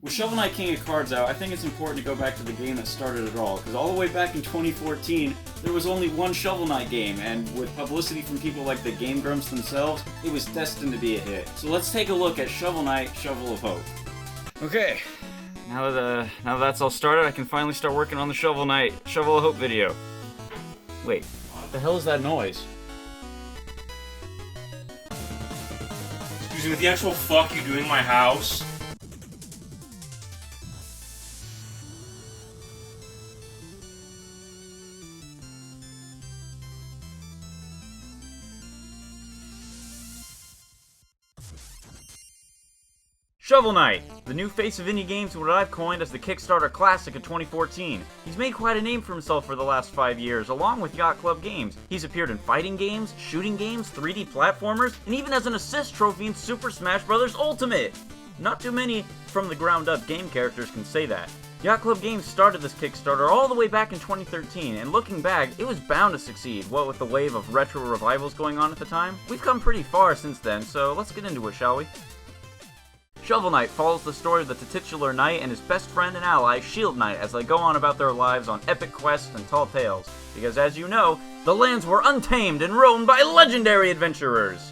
With Shovel Knight King of Cards out, I think it's important to go back to the game that started it all, because all the way back in 2014, there was only one Shovel Knight game, and with publicity from people like the Game Grumps themselves, it was destined to be a hit. So let's take a look at Shovel Knight Shovel of Hope. Okay, now that that's all started, I can finally start working on the Shovel Knight Shovel of Hope video. Wait, what the hell is that noise? Excuse me, what the actual fuck you doing in my house? Shovel Knight, the new face of indie games, what I've coined as the Kickstarter classic of 2014. He's made quite a name for himself for the last 5 years, along with Yacht Club games. He's appeared in fighting games, shooting games, 3D platformers, and even as an assist trophy in Super Smash Bros. Ultimate! Not too many from the ground up game characters can say that. Yacht Club Games started this Kickstarter all the way back in 2013, and looking back, it was bound to succeed, what with the wave of retro revivals going on at the time. We've come pretty far since then, so let's get into it, shall we? Shovel Knight follows the story of the titular knight and his best friend and ally, Shield Knight, as they go on about their lives on epic quests and tall tales. Because as you know, the lands were untamed and roamed by legendary adventurers!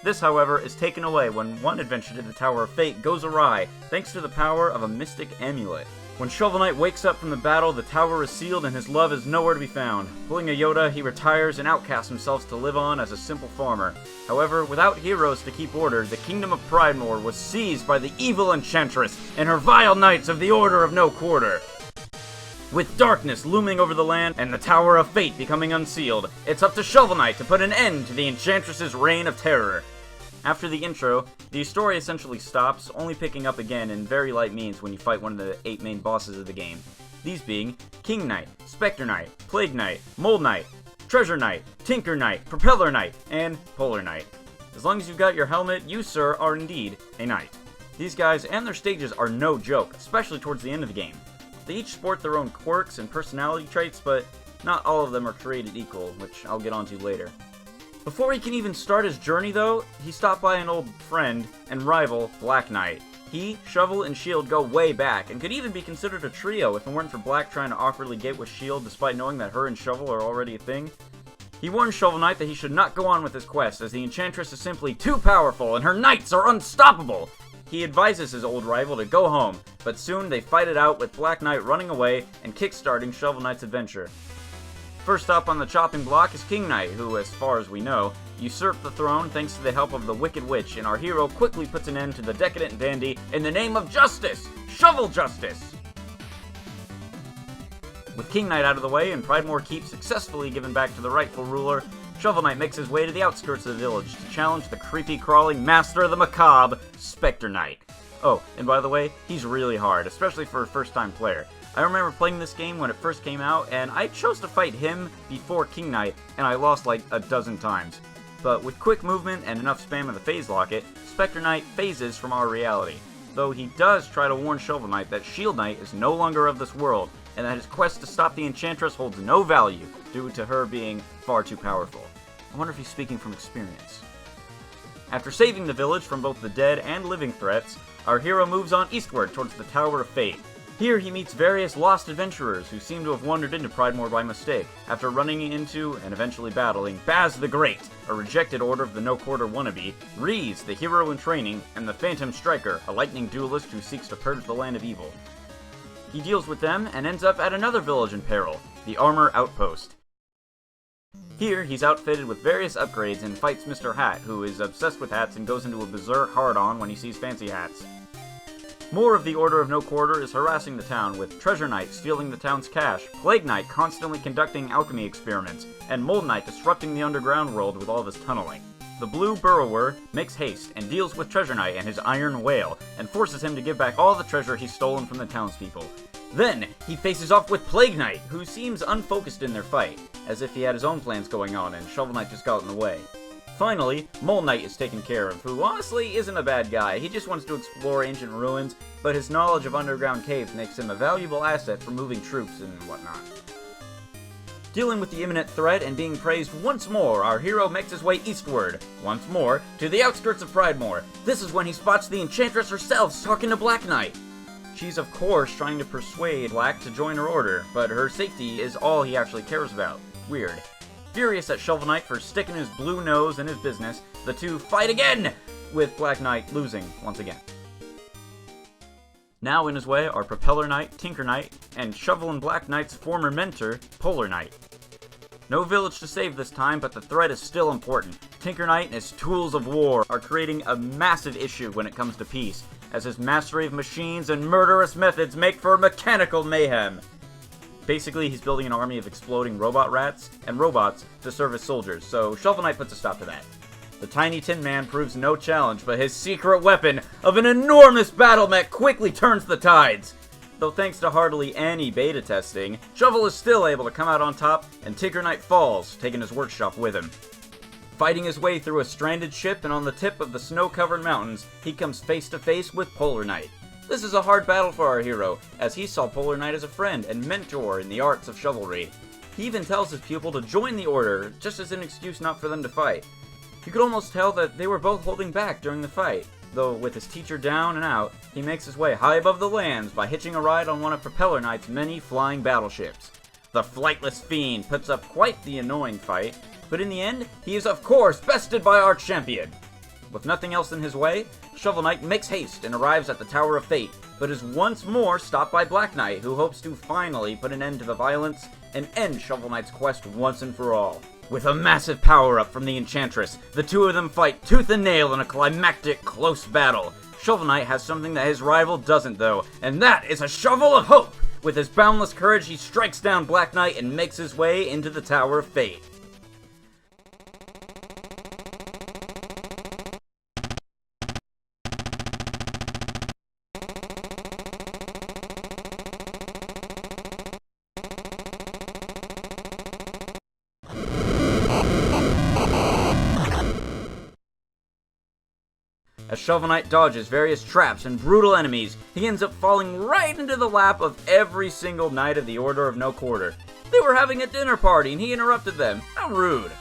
This, however, is taken away when one adventure to the Tower of Fate goes awry, thanks to the power of a mystic amulet. When Shovel Knight wakes up from the battle, the tower is sealed and his love is nowhere to be found. Pulling a Yoda, he retires and outcasts himself to live on as a simple farmer. However, without heroes to keep order, the kingdom of Pridemore was seized by the evil Enchantress and her vile knights of the Order of No Quarter. With darkness looming over the land and the Tower of Fate becoming unsealed, it's up to Shovel Knight to put an end to the Enchantress's reign of terror. After the intro, the story essentially stops, only picking up again in very light means when you fight one of the 8 main bosses of the game. These being King Knight, Spectre Knight, Plague Knight, Mold Knight, Treasure Knight, Tinker Knight, Propeller Knight, and Polar Knight. As long as you've got your helmet, you, sir, are indeed a knight. These guys and their stages are no joke, especially towards the end of the game. They each sport their own quirks and personality traits, but not all of them are created equal, which I'll get onto later. Before he can even start his journey, though, he stopped by an old friend and rival, Black Knight. He, Shovel, and Shield go way back, and could even be considered a trio if it weren't for Black trying to awkwardly get with Shield despite knowing that her and Shovel are already a thing. He warns Shovel Knight that he should not go on with his quest, as the Enchantress is simply too powerful and her knights are unstoppable! He advises his old rival to go home, but soon they fight it out with Black Knight running away and kickstarting Shovel Knight's adventure. First up on the chopping block is King Knight, who, as far as we know, usurped the throne thanks to the help of the Wicked Witch, and our hero quickly puts an end to the decadent dandy in the name of justice! Shovel Justice! With King Knight out of the way and Pridemore Keep successfully given back to the rightful ruler, Shovel Knight makes his way to the outskirts of the village to challenge the creepy crawling master of the macabre, Spectre Knight. Oh, and by the way, he's really hard, especially for a first-time player. I remember playing this game when it first came out, and I chose to fight him before King Knight, and I lost like a dozen times. But with quick movement and enough spam of the phase locket, Spectre Knight phases from our reality. Though he does try to warn Shovel Knight that Shield Knight is no longer of this world, and that his quest to stop the Enchantress holds no value, due to her being far too powerful. I wonder if he's speaking from experience. After saving the village from both the dead and living threats, our hero moves on eastward towards the Tower of Fate. Here he meets various lost adventurers who seem to have wandered into Pridemore by mistake, after running into, and eventually battling, Baz the Great, a rejected Order of the No Quarter wannabe, Reese, the hero in training, and the Phantom Striker, a lightning duelist who seeks to purge the land of evil. He deals with them and ends up at another village in peril, the Armor Outpost. Here, he's outfitted with various upgrades and fights Mr. Hat, who is obsessed with hats and goes into a berserk hard-on when he sees fancy hats. More of the Order of No Quarter is harassing the town, with Treasure Knight stealing the town's cash, Plague Knight constantly conducting alchemy experiments, and Mold Knight disrupting the underground world with all of his tunneling. The Blue Burrower makes haste and deals with Treasure Knight and his Iron Whale, and forces him to give back all the treasure he's stolen from the townspeople. Then, he faces off with Plague Knight, who seems unfocused in their fight, as if he had his own plans going on and Shovel Knight just got in the way. Finally, Mold Knight is taken care of, who honestly isn't a bad guy. He just wants to explore ancient ruins, but his knowledge of underground caves makes him a valuable asset for moving troops and whatnot. Dealing with the imminent threat and being praised once more, our hero makes his way eastward, once more, to the outskirts of Pridemore. This is when he spots the Enchantress herself talking to Black Knight. She's of course trying to persuade Black to join her order, but her safety is all he actually cares about. Weird. Furious at Shovel Knight for sticking his blue nose in his business, the two fight again, with Black Knight losing once again. Now in his way are Propeller Knight, Tinker Knight, and Shovel and Black Knight's former mentor, Polar Knight. No village to save this time, but the threat is still important. Tinker Knight and his tools of war are creating a massive issue when it comes to peace, as his mastery of machines and murderous methods make for mechanical mayhem. Basically, he's building an army of exploding robot rats and robots to serve as soldiers, so Shovel Knight puts a stop to that. The tiny Tin Man proves no challenge, but his secret weapon of an enormous battle mech quickly turns the tides. Though thanks to hardly any beta testing, Shovel is still able to come out on top, and Tinker Knight falls, taking his workshop with him. Fighting his way through a stranded ship and on the tip of the snow-covered mountains, he comes face to face with Polar Knight. This is a hard battle for our hero, as he saw Polar Knight as a friend and mentor in the arts of chivalry. He even tells his pupil to join the order, just as an excuse not for them to fight. You could almost tell that they were both holding back during the fight, though with his teacher down and out, he makes his way high above the lands by hitching a ride on one of Propeller Knight's many flying battleships. The flightless fiend puts up quite the annoying fight, but in the end, he is of course bested by our champion. With nothing else in his way, Shovel Knight makes haste and arrives at the Tower of Fate, but is once more stopped by Black Knight, who hopes to finally put an end to the violence and end Shovel Knight's quest once and for all. With a massive power-up from the Enchantress, the two of them fight tooth and nail in a climactic, close battle. Shovel Knight has something that his rival doesn't, though, and that is a shovel of hope! With his boundless courage, he strikes down Black Knight and makes his way into the Tower of Fate. As Shovel Knight dodges various traps and brutal enemies, he ends up falling right into the lap of every single knight of the Order of No Quarter. They were having a dinner party and he interrupted them. How rude.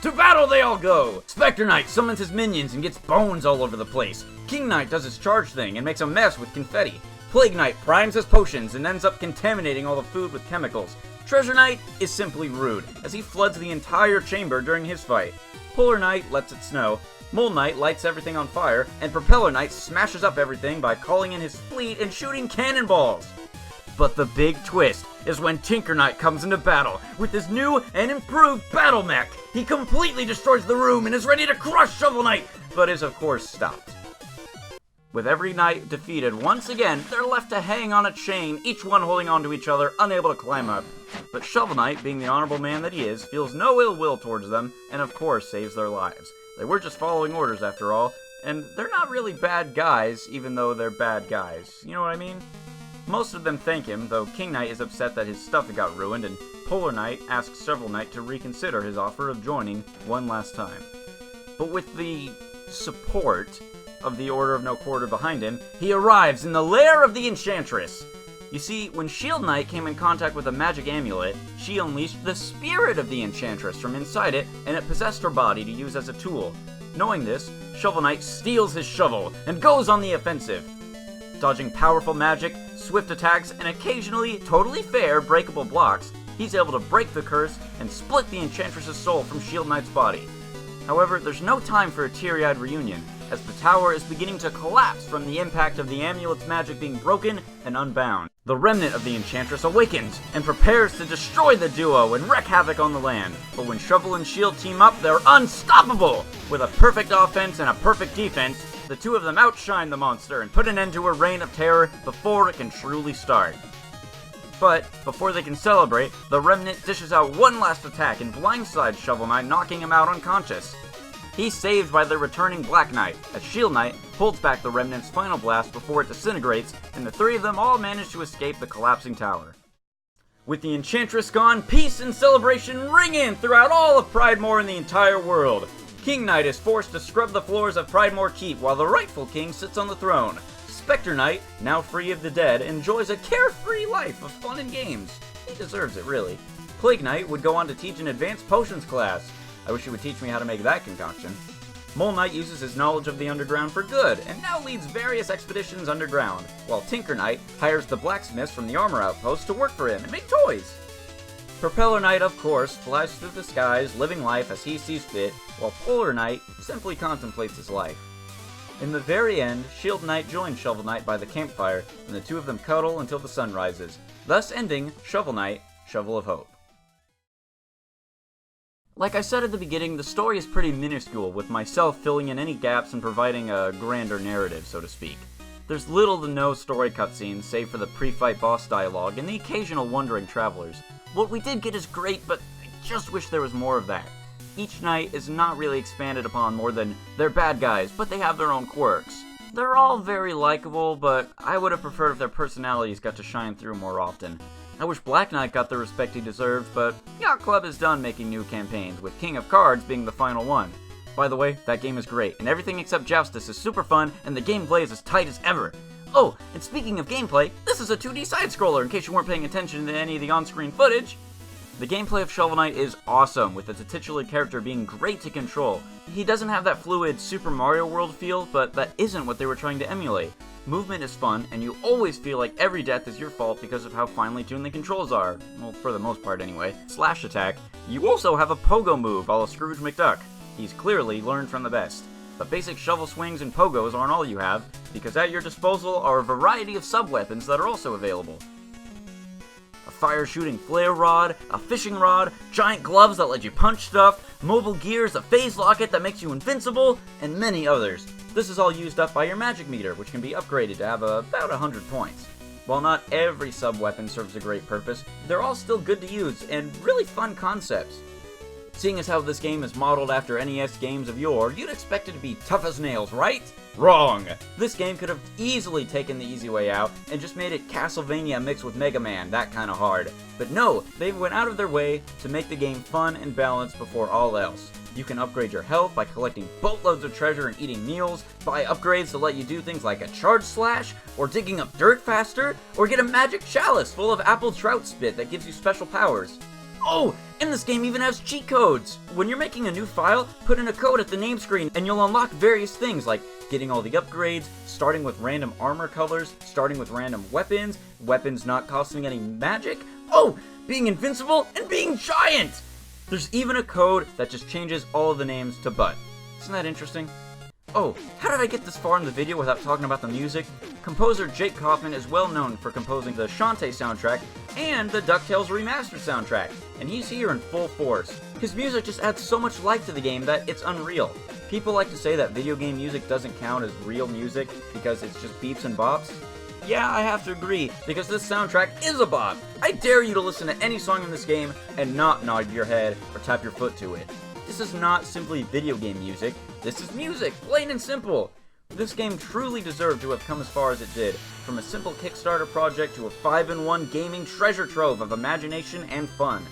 To battle they all go! Spectre Knight summons his minions and gets bones all over the place. King Knight does his charge thing and makes a mess with confetti. Plague Knight primes his potions and ends up contaminating all the food with chemicals. Treasure Knight is simply rude, as he floods the entire chamber during his fight. Polar Knight lets it snow. Mole Knight lights everything on fire, and Propeller Knight smashes up everything by calling in his fleet and shooting cannonballs. But the big twist is when Tinker Knight comes into battle with his new and improved battle mech. He completely destroys the room and is ready to crush Shovel Knight, but is of course stopped. With every knight defeated, once again, they're left to hang on a chain, each one holding onto each other, unable to climb up. But Shovel Knight, being the honorable man that he is, feels no ill will towards them, and of course saves their lives. They were just following orders after all, and they're not really bad guys, even though they're bad guys. You know what I mean? Most of them thank him, though King Knight is upset that his stuff got ruined, and Polar Knight asks Shovel Knight to reconsider his offer of joining one last time. But with the support of the Order of No Quarter behind him, he arrives in the lair of the Enchantress. You see, when Shield Knight came in contact with a magic amulet, she unleashed the spirit of the Enchantress from inside it, and it possessed her body to use as a tool. Knowing this, Shovel Knight steals his shovel and goes on the offensive. Dodging powerful magic, swift attacks, and occasionally totally fair breakable blocks, he's able to break the curse and split the Enchantress's soul from Shield Knight's body. However, there's no time for a teary-eyed reunion, as the tower is beginning to collapse from the impact of the amulet's magic being broken and unbound. The remnant of the Enchantress awakens and prepares to destroy the duo and wreak havoc on the land. But when Shovel and Shield team up, they're unstoppable! With a perfect offense and a perfect defense, the two of them outshine the monster and put an end to a reign of terror before it can truly start. But before they can celebrate, the remnant dishes out one last attack and blindsides Shovel Knight, knocking him out unconscious. He's saved by the returning Black Knight, as Shield Knight holds back the remnant's final blast before it disintegrates, and the three of them all manage to escape the collapsing tower. With the Enchantress gone, peace and celebration ring in throughout all of Pridemore and the entire world. King Knight is forced to scrub the floors of Pridemore Keep while the rightful king sits on the throne. Spectre Knight, now free of the dead, enjoys a carefree life of fun and games. He deserves it, really. Plague Knight would go on to teach an advanced potions class. I wish he would teach me how to make that concoction. Mole Knight uses his knowledge of the underground for good, and now leads various expeditions underground, while Tinker Knight hires the blacksmiths from the armor outpost to work for him and make toys. Propeller Knight, of course, flies through the skies, living life as he sees fit, while Polar Knight simply contemplates his life. In the very end, Shield Knight joins Shovel Knight by the campfire, and the two of them cuddle until the sun rises, thus ending Shovel Knight, Shovel of Hope. Like I said at the beginning, the story is pretty minuscule, with myself filling in any gaps and providing a grander narrative, so to speak. There's little to no story cutscenes, save for the pre-fight boss dialogue and the occasional wandering travelers. What we did get is great, but I just wish there was more of that. Each knight is not really expanded upon more than they're bad guys, but they have their own quirks. They're all very likable, but I would have preferred if their personalities got to shine through more often. I wish Black Knight got the respect he deserved, but Yacht Club is done making new campaigns, with King of Cards being the final one. By the way, that game is great, and everything except Joustus is super fun, and the gameplay is as tight as ever. Oh, and speaking of gameplay, this is a 2D side-scroller in case you weren't paying attention to any of the on-screen footage. The gameplay of Shovel Knight is awesome, with the titular character being great to control. He doesn't have that fluid Super Mario World feel, but that isn't what they were trying to emulate. Movement is fun, and you always feel like every death is your fault because of how finely tuned the controls are. Well, for the most part anyway. Slash attack. You also have a pogo move, a la Scrooge McDuck. He's clearly learned from the best. But basic shovel swings and pogos aren't all you have, because at your disposal are a variety of sub-weapons that are also available. A fire-shooting flare rod, a fishing rod, giant gloves that let you punch stuff, mobile gears, a phase locket that makes you invincible, and many others. This is all used up by your magic meter, which can be upgraded to have about 100 points. While not every sub-weapon serves a great purpose, they're all still good to use, and really fun concepts. Seeing as how this game is modeled after NES games of yore, you'd expect it to be tough as nails, right? Wrong! This game could have easily taken the easy way out and just made it Castlevania mixed with Mega Man, that kind of hard. But no, they went out of their way to make the game fun and balanced before all else. You can upgrade your health by collecting boatloads of treasure and eating meals, buy upgrades to let you do things like a charge slash, or digging up dirt faster, or get a magic chalice full of apple trout spit that gives you special powers. Oh, and this game even has cheat codes! When you're making a new file, put in a code at the name screen and you'll unlock various things like getting all the upgrades, starting with random armor colors, starting with random weapons, weapons not costing any magic, oh, being invincible, and being giant! There's even a code that just changes all of the names to butt. Isn't that interesting? Oh, how did I get this far in the video without talking about the music? Composer Jake Kaufman is well known for composing the Shantae soundtrack and the DuckTales Remastered soundtrack, and he's here in full force. His music just adds so much life to the game that it's unreal. People like to say that video game music doesn't count as real music because it's just beeps and bops. Yeah, I have to agree, because this soundtrack is a bop. I dare you to listen to any song in this game and not nod your head or tap your foot to it. This is not simply video game music, this is music, plain and simple. This game truly deserved to have come as far as it did, from a simple Kickstarter project to a 5-in-1 gaming treasure trove of imagination and fun.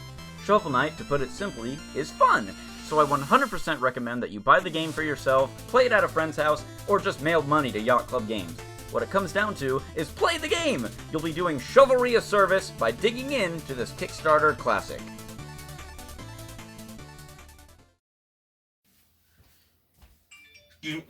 Shovel Knight, to put it simply, is fun, so I 100% recommend that you buy the game for yourself, play it at a friend's house, or just mail money to Yacht Club Games. What it comes down to is play the game! You'll be doing chivalry a service by digging into this Kickstarter classic. You